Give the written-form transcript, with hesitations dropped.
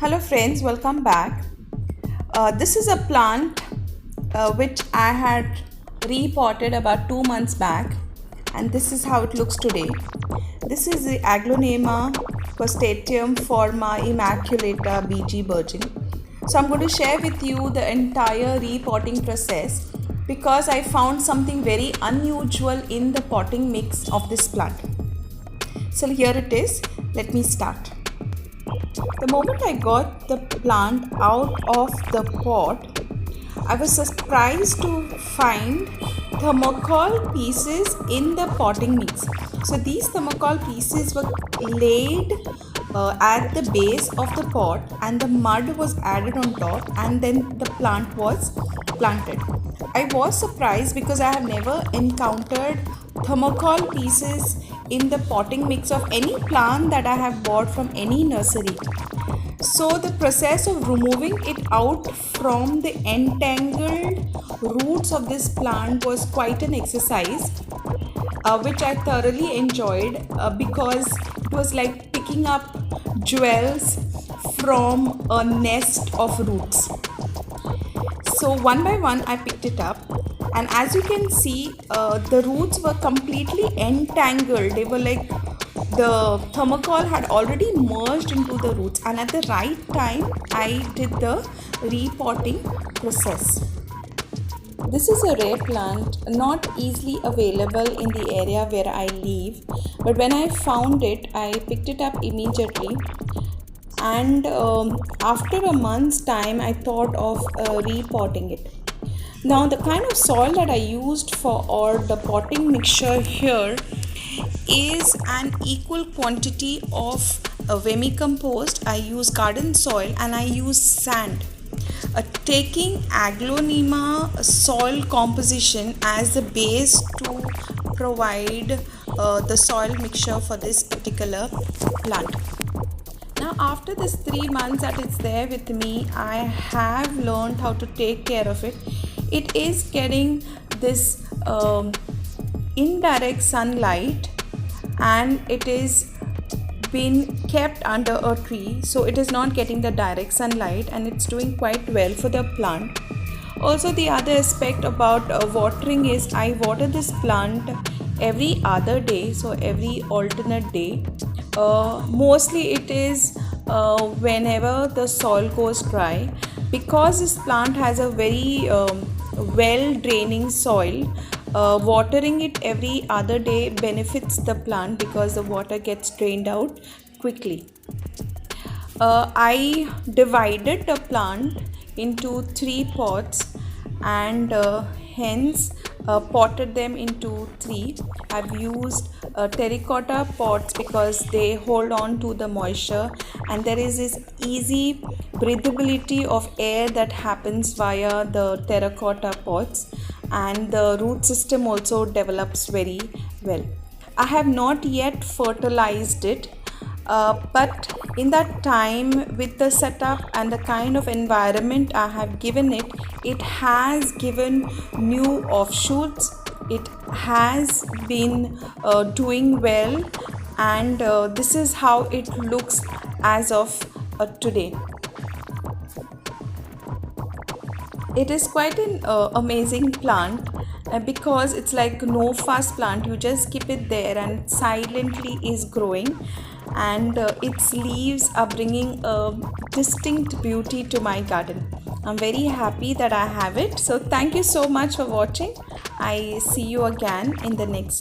Hello friends, welcome back. This is a plant which I had repotted about 2 months back, and this is how it looks today. This is the Aglaonema crustaceum forma immaculata BG Virgin. So I'm going to share with you the entire repotting process because I found something very unusual in the potting mix of this plant. So here it is. Let me start. The moment I got the plant out of the pot, I was surprised to find thermocol pieces in the potting mix. So these thermocol pieces were laid at the base of the pot, and the mud was added on top, and then the plant was planted. I was surprised because I have never encountered thermocol pieces in the potting mix of any plant that I have bought from any nursery. So the process of removing it out from the entangled roots of this plant was quite an exercise, which I thoroughly enjoyed because it was like picking up jewels from a nest of roots. So one by one I picked it up, and as you can see, the roots were completely entangled. They were like the thermocol had already merged into the roots, and at the right time I did the repotting process. This is a rare plant, not easily available in the area where I live, but when I found it, I picked it up immediately. And after a month's time, I thought of repotting it. Now, the kind of soil that I used for the potting mixture here is an equal quantity of vermicompost. I use garden soil and I use sand. Taking Aglaonema soil composition as the base to provide the soil mixture for this particular plant. Now after this 3 months that it's there with me, I have learned how to take care of it. It is getting this indirect sunlight, and it is been kept under a tree, so it is not getting the direct sunlight, and it's doing quite well for the plant. Also, the other aspect about watering is I water this plant every other day, so every alternate day. Mostly it is whenever the soil goes dry, because this plant has a very well draining soil. Watering it every other day benefits the plant because the water gets drained out quickly. I divided the plant into 3 pots and hence potted them into 3. I've used terracotta pots because they hold on to the moisture, and there is this easy breathability of air that happens via the terracotta pots, and the root system also develops very well. I have not yet fertilized it, but in that time, with the setup and the kind of environment I have given it, it has given new offshoots. It has been doing well, and this is how it looks as of today. It is quite an amazing plant because it's like no fuss plant. You just keep it there and silently is growing, and its leaves are bringing a distinct beauty to my garden. I'm very happy that I have it. So thank you so much for watching. I see you again in the next